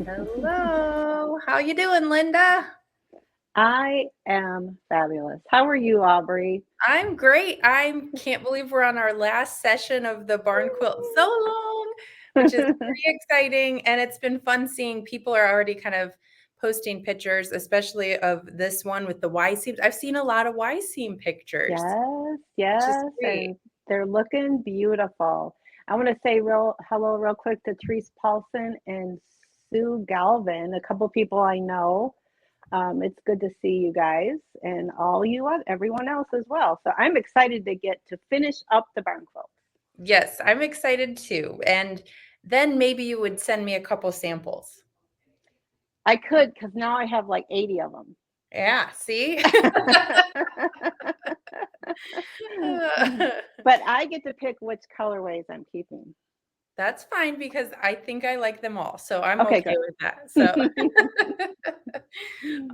Hello. How you doing, Lynda? I am fabulous. How are you, Aubrey? I'm great. I can't believe we're on our last session of the barn quilt so long, which is pretty exciting. And it's been fun seeing people are already kind of posting pictures, especially of this one with the Y seams. I've seen a lot of Y seam pictures, Yes, which is yes, great. and they're looking beautiful. I want to say real hello real quick to Therese Paulson and Sue Galvin, a couple people I know. It's good to see you guys and all everyone else as well. So I'm excited to get to finish up the barn quilt. Yes, I'm excited too. And then maybe you would send me a couple samples. I could because now I have like 80 of them. Yeah, see? But I get to pick which colorways I'm keeping. That's fine because I think I like them all. So I'm Okay, okay good. with that. So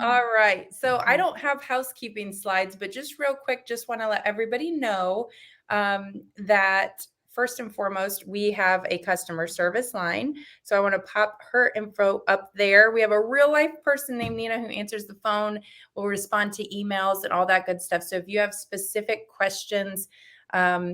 All right. So I don't have housekeeping slides, but just real quick, just want to let everybody know that first and foremost, we have a customer service line. So I want to pop her info up there. We have a real life person named Nina who answers the phone, will respond to emails and all that good stuff. So if you have specific questions,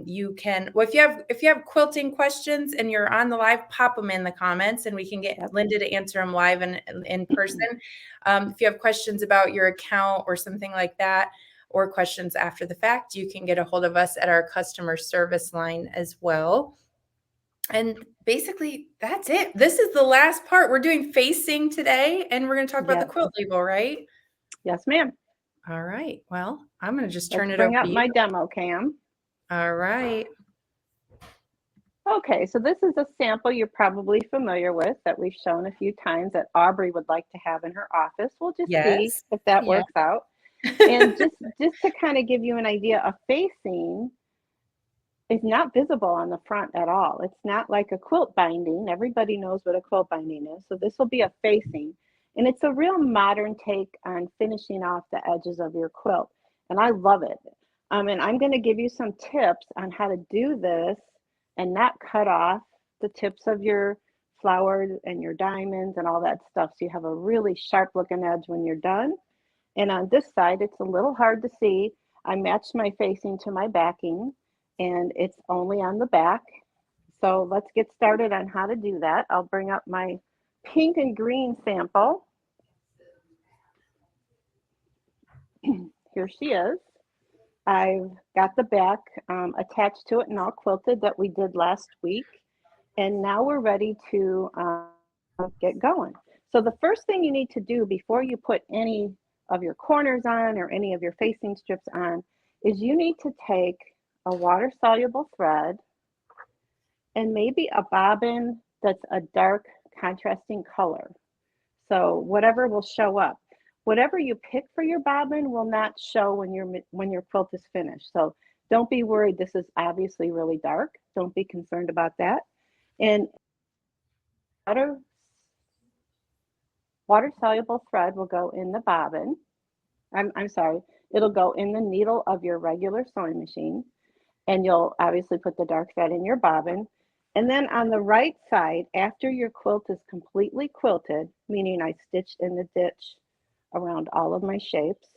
you can, well, if you have quilting questions and you're on the live, pop them in the comments and we can get Lynda to answer them live and in person. If you have questions about your account or something like that, or questions after the fact, you can get a hold of us at our customer service line as well. And basically, that's it. This is the last part. We're doing facing today, and we're going to talk about the quilt label, right? Yes, ma'am. All right. Well, I'm going to just turn Let's it bring over up to you. my demo cam. All right. Okay, so this is a sample you're probably familiar with that we've shown a few times that Aubrey would like to have in her office. We'll just see if that works out. And just to kind of give you an idea, a facing is not visible on the front at all. It's not like a quilt binding. Everybody knows what a quilt binding is. So this will be a facing. And it's a real modern take on finishing off the edges of your quilt. And I love it. And I'm going to give you some tips on how to do this and not cut off the tips of your flowers and your diamonds and all that stuff. So you have a really sharp looking edge when you're done. And on this side, it's a little hard to see. I matched my facing to my backing and it's only on the back. So let's get started on how to do that. I'll bring up my pink and green sample. Here she is. I've got the back attached to it and all quilted that we did last week. And now we're ready to get going. So the first thing you need to do before you put any of your corners on or any of your facing strips on is you need to take a water soluble thread and maybe a bobbin that's a dark contrasting color. So whatever will show up. Whatever you pick for your bobbin will not show when your quilt is finished. So don't be worried. This is obviously really dark. Don't be concerned about that. And water soluble thread will go in the bobbin. I'm sorry, it'll go in the needle of your regular sewing machine. And you'll obviously put the dark thread in your bobbin. And then on the right side, after your quilt is completely quilted, meaning I stitched in the ditch around all of my shapes,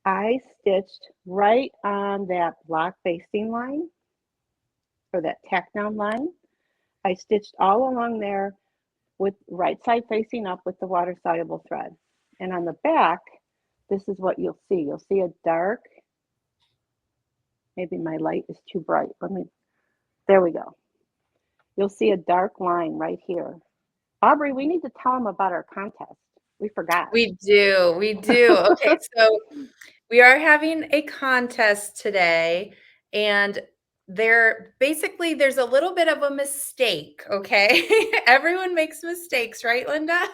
I stitched right on that block basting line or that tack down line. I stitched all along there with right side facing up with the water soluble thread. And on the back, this is what you'll see. You'll see a dark, maybe my light is too bright. There we go. You'll see a dark line right here. Aubrey, we need to tell them about our contest. We forgot. We do. Okay, so we are having a contest today, and there's a little bit of a mistake, okay? Everyone makes mistakes, right, Lynda?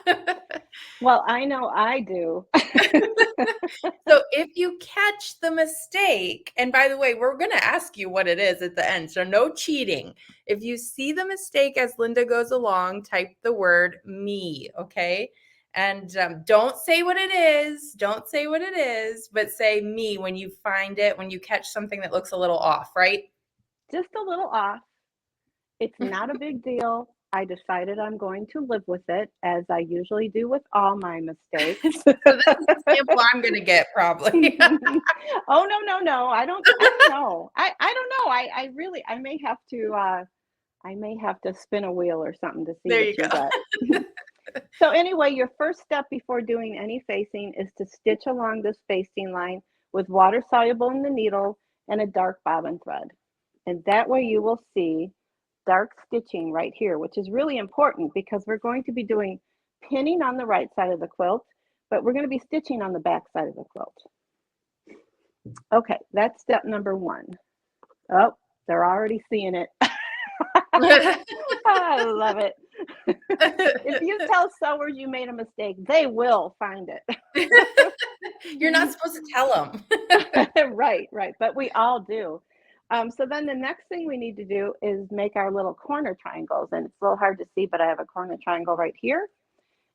Well, I know I do. So if you catch the mistake, and by the way, we're going to ask you what it is at the end, so no cheating. If you see the mistake as Lynda goes along, type the word me, okay? And don't say what it is. Don't say what it is, but say me when you find it, when you catch something that looks a little off, right? Just a little off. It's not a big deal. I decided I'm going to live with it, as I usually do with all my mistakes. So this is the sample I'm going to get probably. Oh, no. I don't know. I don't know. I really, I may have to spin a wheel or something to see There what you you get. So anyway, your first step before doing any facing is to stitch along this basting line with water soluble in the needle and a dark bobbin thread. And that way you will see dark stitching right here, which is really important because we're going to be doing pinning on the right side of the quilt, but we're going to be stitching on the back side of the quilt. Okay, that's step number one. Oh, they're already seeing it. I love it. If you tell sewers you made a mistake, they will find it. You're not supposed to tell them. Right. But we all do. So then the next thing we need to do is make our little corner triangles. And it's a little hard to see, but I have a corner triangle right here.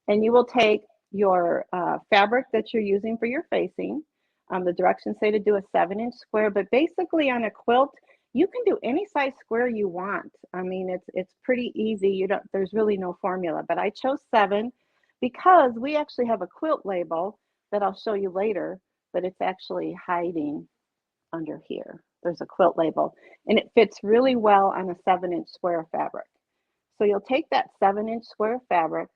And you will take your fabric that you're using for your facing. The directions say to do a 7-inch square, but basically on a quilt, you can do any size square you want. I mean, it's pretty easy. There's really no formula, but I chose 7 because we actually have a quilt label that I'll show you later, but it's actually hiding under here. There's a quilt label, and it fits really well on a 7-inch square fabric. So you'll take that 7-inch square fabric,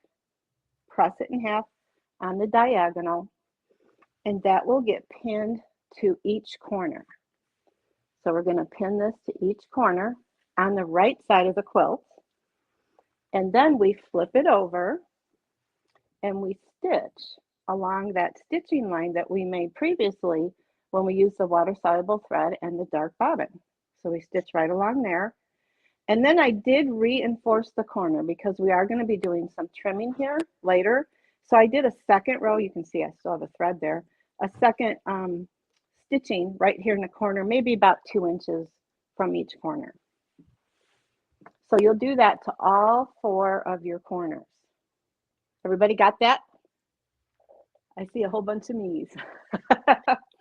press it in half on the diagonal, and that will get pinned to each corner. So we're going to pin this to each corner on the right side of the quilt. And then we flip it over and we stitch along that stitching line that we made previously when we used the water soluble thread and the dark bobbin. So we stitch right along there. And then I did reinforce the corner because we are going to be doing some trimming here later. So I did a second row. You can see I still have a thread there. A second stitching right here in the corner, maybe about 2 inches from each corner. So you'll do that to all 4 of your corners. Everybody got that? I see a whole bunch of me's.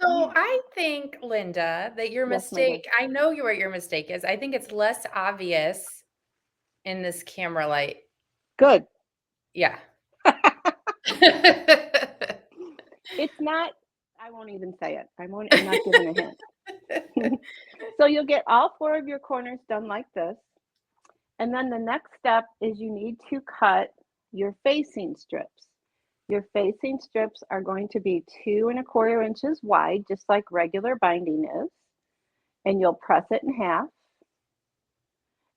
So I think, Lynda, that your Yes, my dear. mistake, I know what your mistake is. I think it's less obvious in this camera light. Good. Yeah. It's not, I won't even say it. I'm not giving a hint. So you'll get all 4 of your corners done like this. And then the next step is you need to cut your facing strips. Your facing strips are going to be 2 1/4 inches wide, just like regular binding is. And you'll press it in half.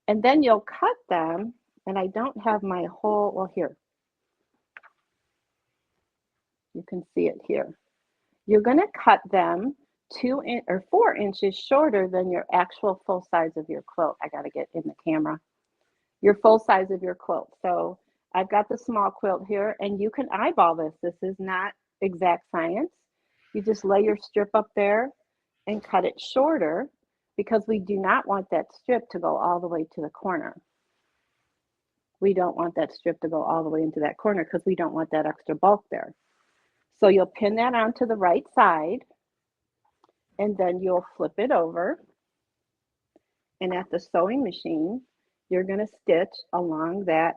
And then you'll cut them, and I don't have my whole, well, here. You can see it here. You're going to cut them 4 inches shorter than your actual full size of your quilt. I got to get in the camera. Your full size of your quilt. So I've got the small quilt here, and you can eyeball this. This is not exact science. You just lay your strip up there and cut it shorter because we do not want that strip to go all the way to the corner. We don't want that strip to go all the way into that corner because we don't want that extra bulk there. So you'll pin that onto the right side, and then you'll flip it over. And at the sewing machine, you're going to stitch along that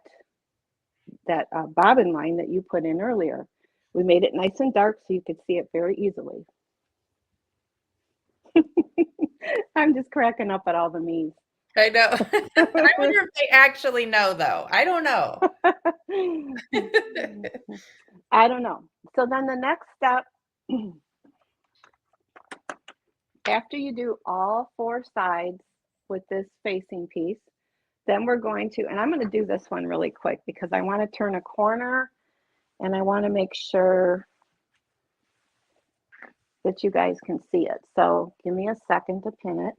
bobbin line that you put in earlier. We made it nice and dark so you could see it very easily. I'm just cracking up at all the me's. I know. I wonder if they actually know, though. I don't know. I don't know. So then the next step, after you do all 4 sides with this facing piece, then we're going to, and I'm going to do this one really quick because I want to turn a corner and I want to make sure that you guys can see it. So give me a second to pin it.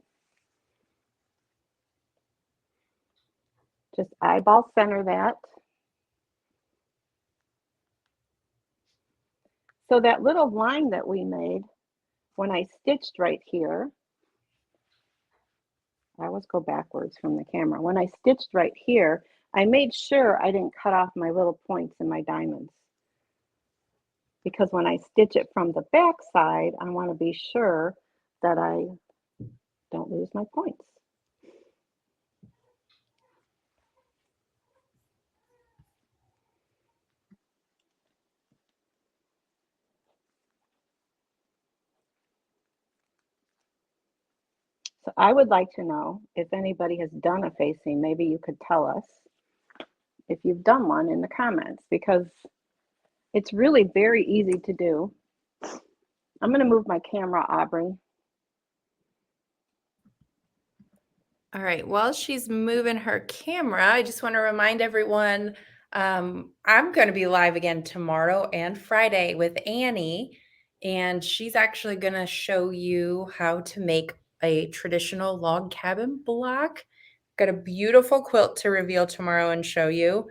Just eyeball center that. So that little line that we made when I stitched right here, I always go backwards from the camera. When I stitched right here, I made sure I didn't cut off my little points in my diamonds. Because when I stitch it from the back side, I want to be sure that I don't lose my points. So I would like to know if anybody has done a facing. Maybe you could tell us if you've done one in the comments, because it's really very easy to do. I'm going to move my camera, Aubrey. All right, while she's moving her camera, I just want to remind everyone, I'm going to be live again tomorrow and Friday with Annie, and she's actually going to show you how to make a traditional log cabin block. Got a beautiful quilt to reveal tomorrow and show you.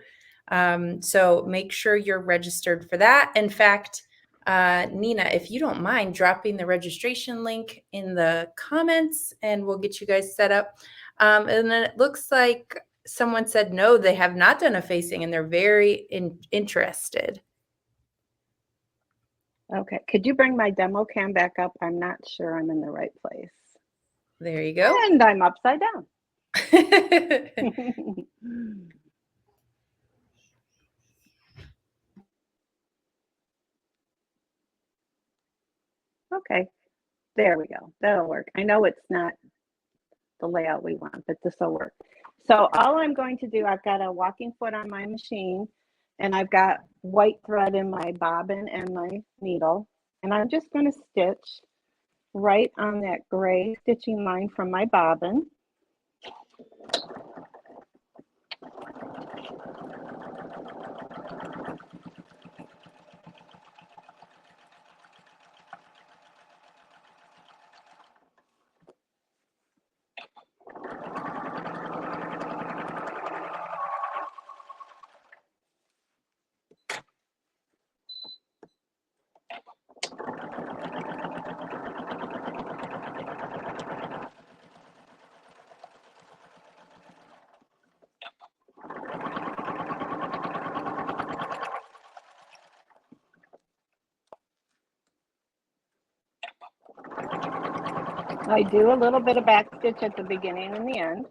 So make sure you're registered for that. In fact, Nina, if you don't mind dropping the registration link in the comments and we'll get you guys set up. And then it looks like someone said no, they have not done a facing and they're very interested. Okay, could you bring my demo cam back up? I'm not sure I'm in the right place. There you go. And I'm upside down. Okay, there we go. That'll work. I know it's not the layout we want, but this will work. So all I'm going to do, I've got a walking foot on my machine, and I've got white thread in my bobbin and my needle, and I'm just going to stitch right on that gray stitching line from my bobbin. I do a little bit of back stitch at the beginning and the end.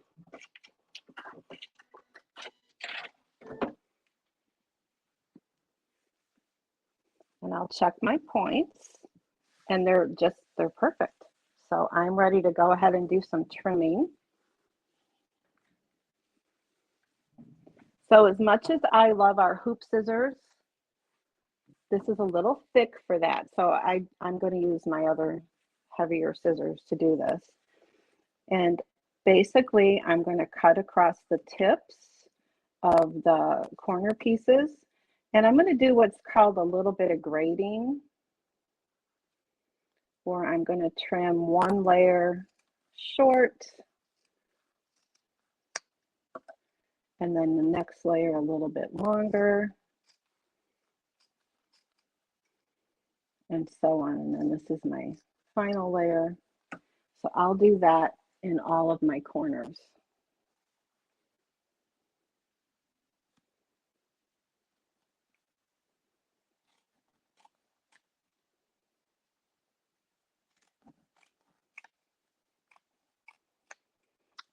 And I'll check my points, and they're perfect. So I'm ready to go ahead and do some trimming. So as much as I love our hoop scissors, this is a little thick for that. So I'm going to use my other heavier scissors to do this. And basically, I'm going to cut across the tips of the corner pieces. And I'm going to do what's called a little bit of grading, where I'm going to trim one layer short, and then the next layer a little bit longer, and so on. And then this is my final layer. So I'll do that in all of my corners.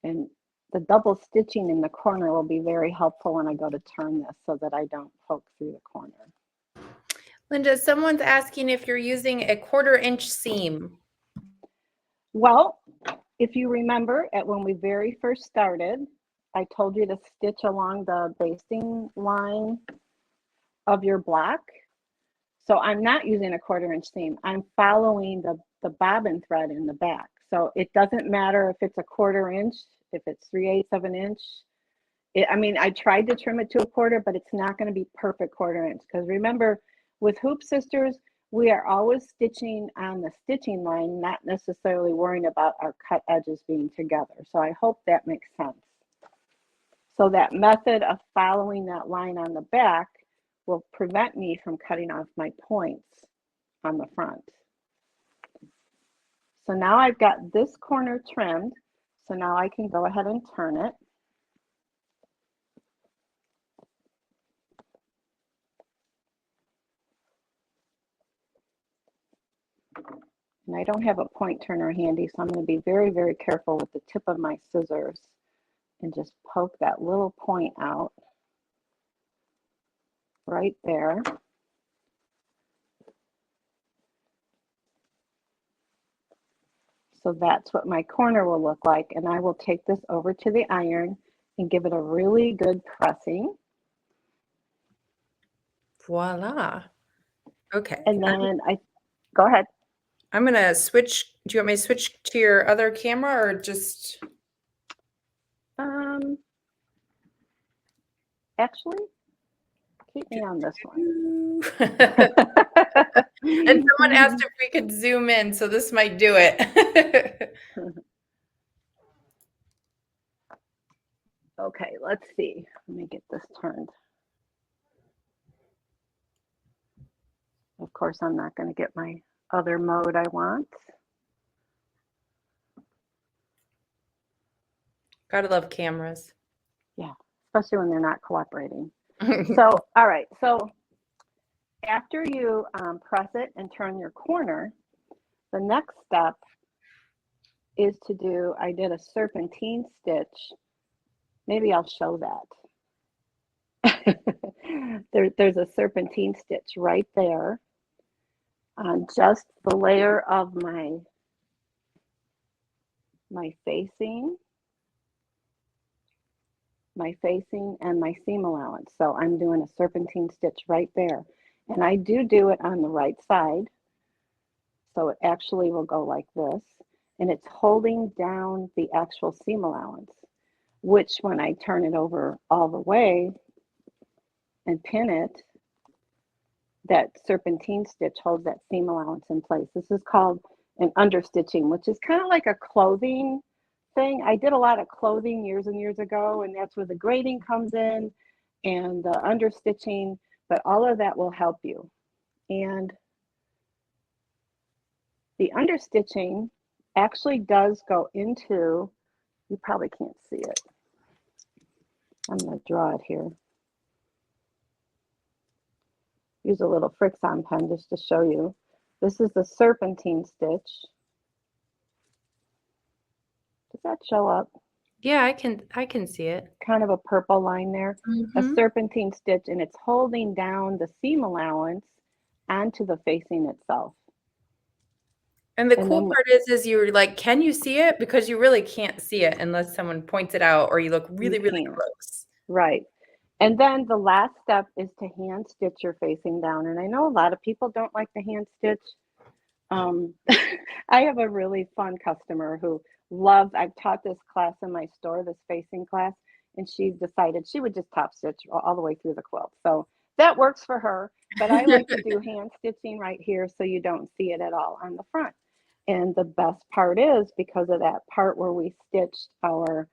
And the double stitching in the corner will be very helpful when I go to turn this so that I don't poke through the corner. Lynda, someone's asking if you're using a 1/4 inch seam. Well, if you remember when we very first started, I told you to stitch along the basting line of your block. So I'm not using a 1/4 inch seam. I'm following the bobbin thread in the back. So it doesn't matter if it's a 1/4 inch, if it's 3/8 of an inch. I mean, I tried to trim it to a 1/4, but it's not going to be perfect 1/4 inch. Because remember, with Hoop Sisters, we are always stitching on the stitching line, not necessarily worrying about our cut edges being together. So I hope that makes sense. So that method of following that line on the back will prevent me from cutting off my points on the front. So now I've got this corner trimmed. So now I can go ahead and turn it. And I don't have a point turner handy, so I'm going to be very, very careful with the tip of my scissors and just poke that little point out right there. So that's what my corner will look like. And I will take this over to the iron and give it a really good pressing. Voila. Okay. And then go ahead. I'm going to switch. Do you want me to switch to your other camera or just? Actually, keep me on this one. And someone asked if we could zoom in, so this might do it. Okay, let's see. Let me get this turned. Of course, I'm not going to get my other mode I want. Gotta love cameras. Yeah, especially when they're not cooperating. So, all right. So After you press it and turn your corner, the next step is to do, I did a serpentine stitch. Maybe I'll show that. There's a serpentine stitch right there on just the layer of my facing and my seam allowance. So I'm doing a serpentine stitch right there. And I do it on the right side. So it actually will go like this. And it's holding down the actual seam allowance, which when I turn it over all the way and pin it, that serpentine stitch holds that seam allowance in place. This is called an understitching, which is kind of like a clothing thing. I did a lot of clothing years and years ago, and that's where the grading comes in and the understitching, but all of that will help you. And the understitching actually does go into, you probably can't see it. I'm going to draw it here. Use a little Fix-On pen just to show you. This is the serpentine stitch. Does that show up? Yeah, I can see it. Kind of a purple line there. A Mhm. serpentine stitch, and it's holding down the seam allowance onto the facing itself. And the And cool then part is you're like, "Can you see it?" Because you really can't see it unless someone points it out or you look you really, really can't. close. Right. And then the last step is to hand stitch your facing down. And I know a lot of people don't like the hand stitch. I have a really fun customer who loves, I've taught this class in my store, this facing class, and she decided she would just top stitch all the way through the quilt. So that works for her, but I like to do hand stitching right here so you don't see it at all on the front. And the best part is because of that part where we stitched our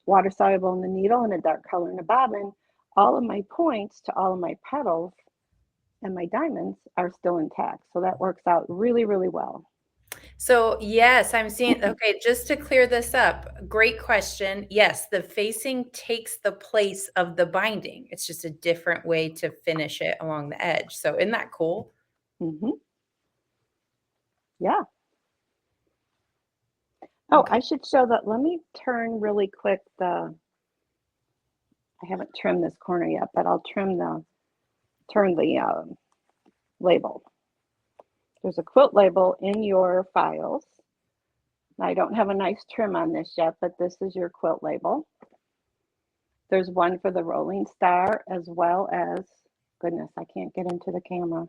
water soluble in the needle and a dark color in the bobbin, all of my points to all of my petals and my diamonds are still intact. So that works out really, really well. So, yes, I'm seeing okay, just to clear this up, great question. Yes, the facing takes the place of the binding. It's just a different way to finish it along the edge. So, isn't that cool? Mm-hmm. Yeah. Oh, Okay. I should show that. Let me turn really quick I haven't trimmed this corner yet, but I'll turn the label. There's a quilt label in your files. I don't have a nice trim on this yet, but this is your quilt label. There's one for the rolling star as well as, goodness, I can't get into the camera.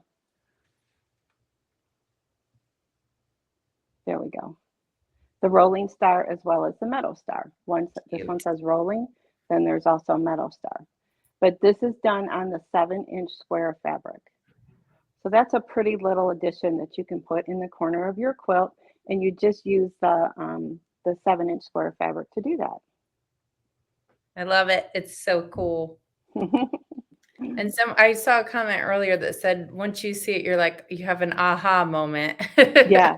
There we go. The rolling star as well as the meadow star. This one Cute. says rolling, then there's also meadow star. But this is done on the 7-inch square fabric. So that's a pretty little addition that you can put in the corner of your quilt, and you just use the 7-inch square fabric to do that. I love it. It's so cool. And I saw a comment earlier that said, once you see it, you're like, you have an aha moment. Yeah,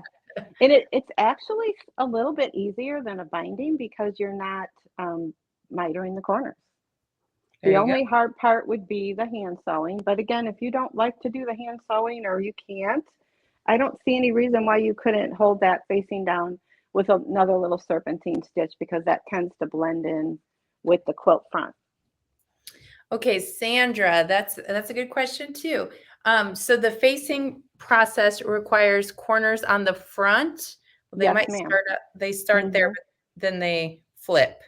and it's actually a little bit easier than a binding because you're not mitering the corners. There The you go. only hard part would be the hand sewing, but again, if you don't like to do the hand sewing or you can't, I don't see any reason why you couldn't hold that facing down with another little serpentine stitch because that tends to blend in with the quilt front. Okay, Sandra, that's a good question too. So the facing process requires corners on the front. Well, Yes, ma'am. they start there, Hmm. but then they flip.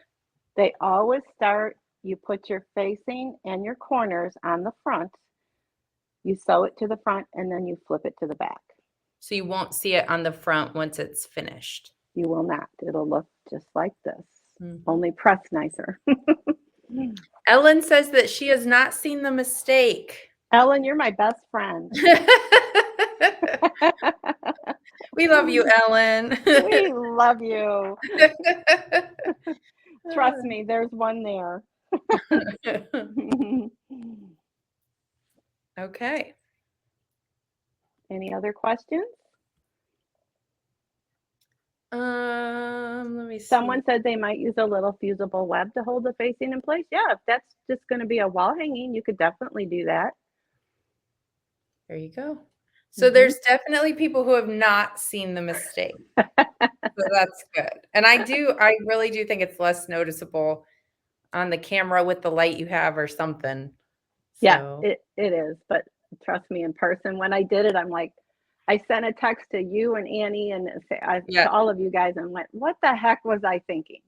They always start, you put your facing and your corners on the front, you sew it to the front, and then you flip it to the back. So you won't see it on the front once it's finished. You will not. It'll look just like this, Mhm. only pressed nicer. Ellen says that she has not seen the mistake. Ellen, you're my best friend. We love you, Ellen. We love you. Trust me, there's one there. Okay. Any other questions? Let me see. Someone said they might use a little fusible web to hold the facing in place. Yeah, if that's just going to be a wall hanging, you could definitely do that. There you go. So there's definitely people who have not seen the mistake. So that's good. And I really do think it's less noticeable on the camera with the light you have or something. Yeah, So, it is, but trust me, in person, when I did it, I'm like, I sent a text to you and Annie and yeah. to all of you guys, and went, "What the heck was I thinking?"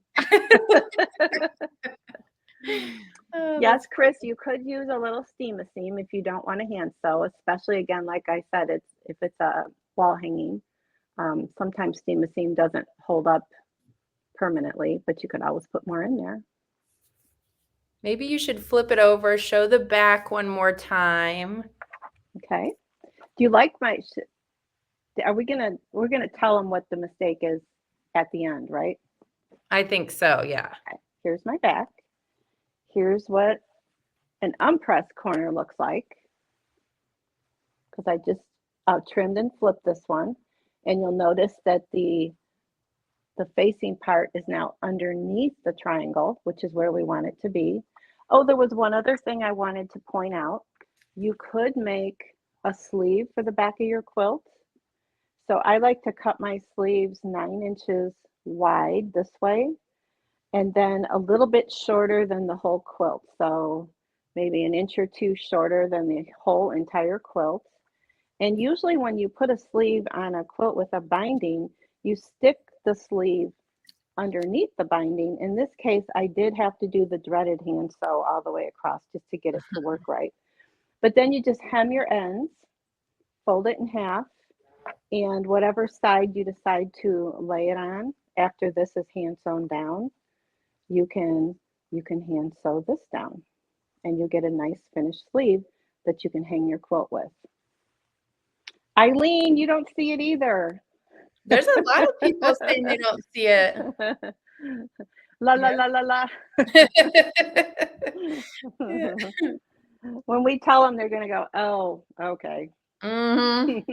Oh, Yes, that's Chris, you could use a little steam if you don't want to hand sew, especially again, like I said, it's if it's a wall hanging. Sometimes steam doesn't hold up permanently, but you could always put more in there. maybe you should flip it over, show the back one more time. Okay. Do you like my? Are we gonna? We're gonna tell them what the mistake is at the end, right? I think so, yeah. Okay. Here's my back. Here's what an unpressed corner looks like, because I just trimmed and flipped this one, and you'll notice that the facing part is now underneath the triangle, which is where we want it to be. Oh, there was one other thing I wanted to point out. You could make a sleeve for the back of your quilt. So I like to cut my sleeves 9 inches wide this way, and then a little bit shorter than the whole quilt. So maybe an inch or two shorter than the whole entire quilt. And usually when you put a sleeve on a quilt with a binding, you stick the sleeve underneath the binding. In this case, I did have to do the dreaded hand sew all the way across just to get it to work right. But then you just hem your ends, fold it in half, and whatever side you decide to lay it on after this is hand sewn down, you can hand sew this down, and you'll get a nice finished sleeve that you can hang your quilt with. Eileen, you don't see it either. There's a lot of people saying they don't see it. La la la la la. Yeah. When we tell them, they're gonna go, "Oh, okay." Mhm.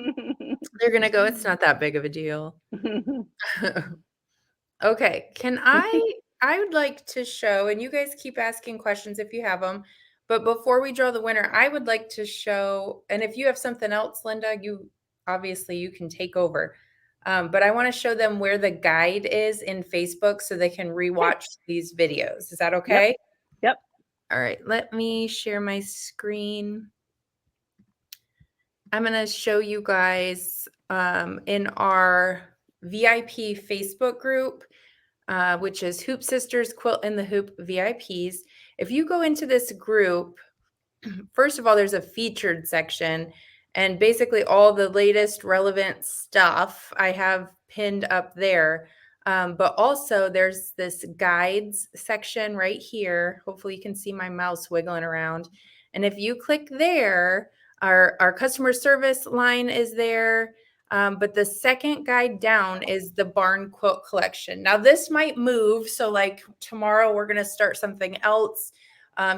They're gonna go, "It's not that big of a deal." Okay, I would like to show, and you guys keep asking questions if you have them, but before we draw the winner, I would like to show, and if you have something else, Linda, obviously you can take over. But I wanna show them where the guide is in Facebook so they can Okay. rewatch these videos. Is that Yep. okay? Yep. All right, let me share my screen. I'm gonna show you guys, in our VIP Facebook group, which is Hoop Sisters Quilt in the Hoop VIPs. If you go into this group, first of all, there's a featured section, and basically all the latest relevant stuff I have pinned up there. But also there's this guides section right here. Hopefully you can see my mouse wiggling around. And if you click there, our customer service line is there. But the second guide down is the barn quilt collection. Now this might move. So like tomorrow we're going to start something else.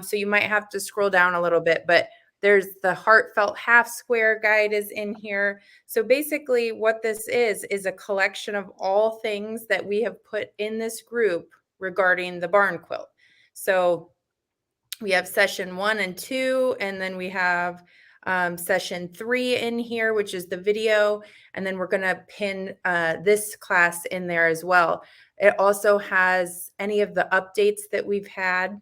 So you might have to scroll down a little bit, but there's the heartfelt half square guide is in here. So basically what this is a collection of all things that we have put in this group regarding the barn quilt. So we have session 1 and 2, and then we have session 3 in here, which is the video. And then we're going to pin this class in there as well. It also has any of the updates that we've had.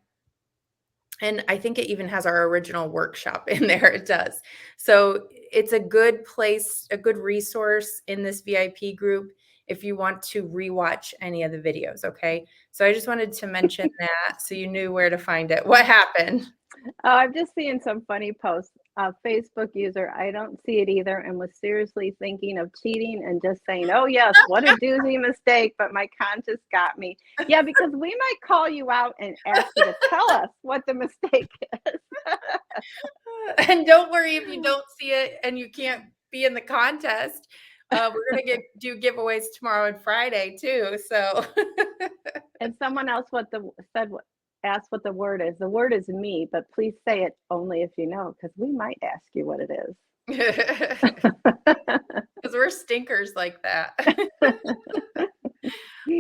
And I think it even has our original workshop in there. It does. So it's a good place, a good resource in this VIP group if you want to rewatch any of the videos. Okay. So I just wanted to mention that so you knew where to find it. What happened? Oh, I'm just seeing some funny posts. A Facebook user, I don't see it either, and was seriously thinking of cheating and just saying, "Oh yes, what a doozy mistake," but my conscience got me. Yeah, because we might call you out and ask you to tell us what the mistake is. And don't worry if you don't see it and you can't be in the contest. We're gonna do giveaways tomorrow and Friday too. So And someone else asked what the word is. The word is me, but please say it only if you know, because we might ask you what it because we're stinkers like that.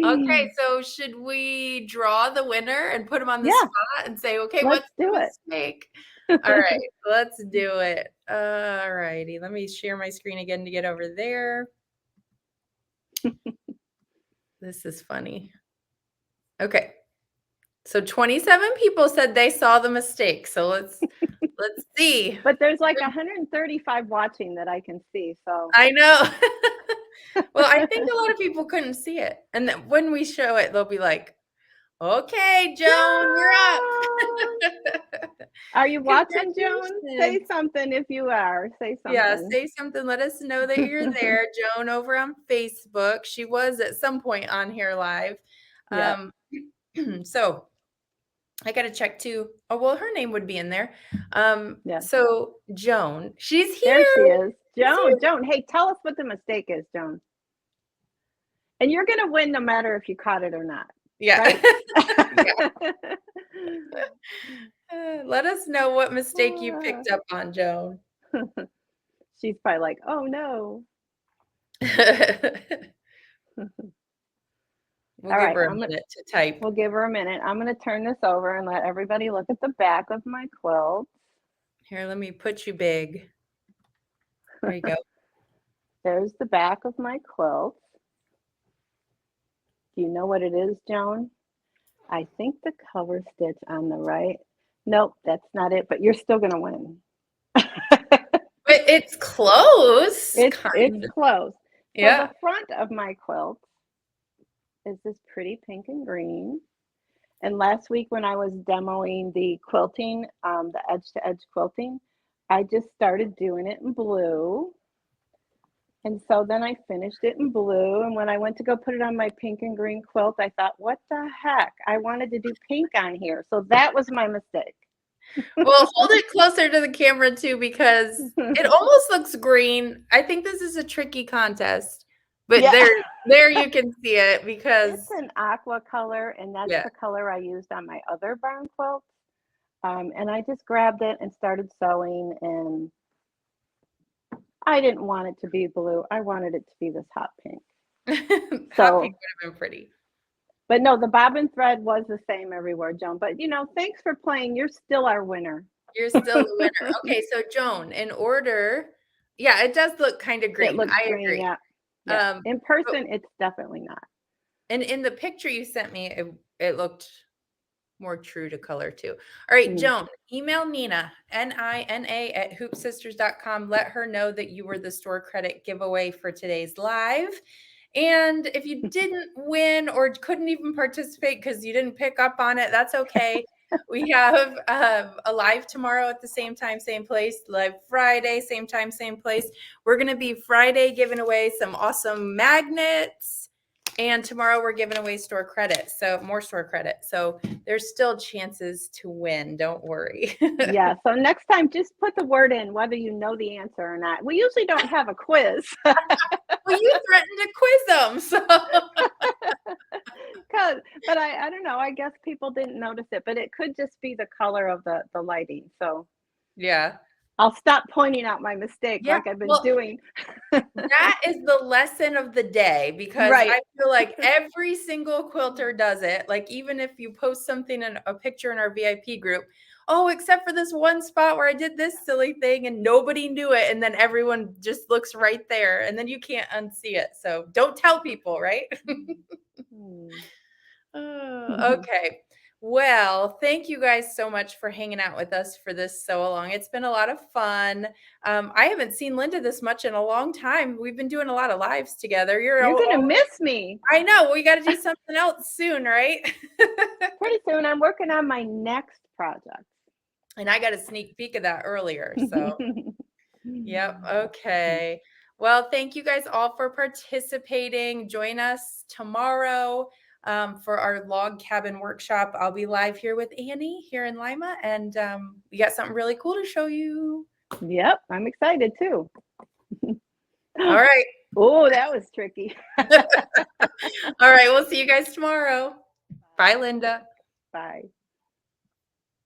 Okay, so should we draw the winner and put them on the Yeah, spot and say, okay, let's what's do the it. mistake? All right, let's do it. All righty. Let me share my screen again to get over there. This is funny. Okay. So 27 people said they saw the mistake. So let's see. But there's like 135 watching that I can see. So I know. Well, I think a lot of people couldn't see it. And then when we show it, they'll be like, okay, Joan, you're up. Are you watching, Joan? Say Congratulations. something if you are. Say Yeah, something. say something. Let us know that you're there. Joan over on Facebook. She was at some point on here live. Yep. So I got to check too. Oh, well, her name would be in there. Yeah. So Joan, she's There she here. is. Joan, Joan, hey, tell us what the mistake is, Joan. And you're going to win no matter if you caught it or not. Yeah. Right? Let us know what mistake you picked up on, Joan. She's probably like, oh no. We'll All give right, her a minute to type. we'll give her a minute. I'm going to turn this over and let everybody look at the back of my quilt. Here, let me put you big. There you go. There's the back of my quilt. Do you know what it is, Joan? I think the cover stitch on the right. Nope, that's not it, but you're still going to win. But it's close. It's Kind. close. Yeah. So the front of my quilt is this pretty pink and green. And last week when I was demoing the quilting, the edge-to-edge quilting, I just started doing it in blue. And so then I finished it in blue. And when I went to go put it on my pink and green quilt, I thought, what the heck? I wanted to do pink on here. So that was my mistake. Well, hold it closer to the camera too, because it almost looks green. I think this is a tricky contest, but Yeah. there you can see it because It's an aqua color, and that's yeah. the color I used on my other barn quilt. And I just grabbed it and started sewing, and I didn't want it to be blue. I wanted it to be this hot pink. Hot pink would have been pretty. But no, the bobbin thread was the same everywhere, Joan. But thanks for playing. You're still our winner. You're still the winner. Okay, so Joan, in order, yeah, it does look kind of green. It looks I green, agree. yeah. In person, it's definitely not. And in the picture you sent me, it looked more true to color too. All right, Joan, email Nina, Nina @hoopsisters.com. Let her know that you were the store credit giveaway for today's live. And if you didn't win or couldn't even participate because you didn't pick up on it, that's okay. We have a live tomorrow at the same time, same place. Live Friday, same time, same place. We're going to be Friday giving away some awesome magnets. And tomorrow we're giving away store credit. So more store credit. So there's still chances to win. Don't worry. Yeah. So next time, just put the word in, whether you know the answer or not. We usually don't have a quiz. Well, you threatened to quiz them. So. But I don't know. I guess people didn't notice it, but it could just be the color of the lighting. So Yeah. I'll stop pointing out my mistake like I've been doing. That is the lesson of the day, because I feel like every single quilter does it. Like even if you post something in a picture in our VIP group, oh, except for this one spot where I did this silly thing and nobody knew it. And then everyone just looks right there and then you can't unsee it. So don't tell people, right? Okay. Well, thank you guys so much for hanging out with us for this so long. It's been a lot of fun. I haven't seen Lynda this much in a long time. We've been doing a lot of lives together. You're going to miss me. I know. We got to do something else soon, right? Pretty soon. I'm working on my next project. And I got a sneak peek of that earlier. So, yep. Okay. Well, thank you guys all for participating. Join us tomorrow for our log cabin workshop. I'll be live here with Annie here in Lima, and we got something really cool to show you. Yep, I'm excited too. All right. Oh, that was tricky. All right, we'll see you guys tomorrow. Bye, Lynda. Bye.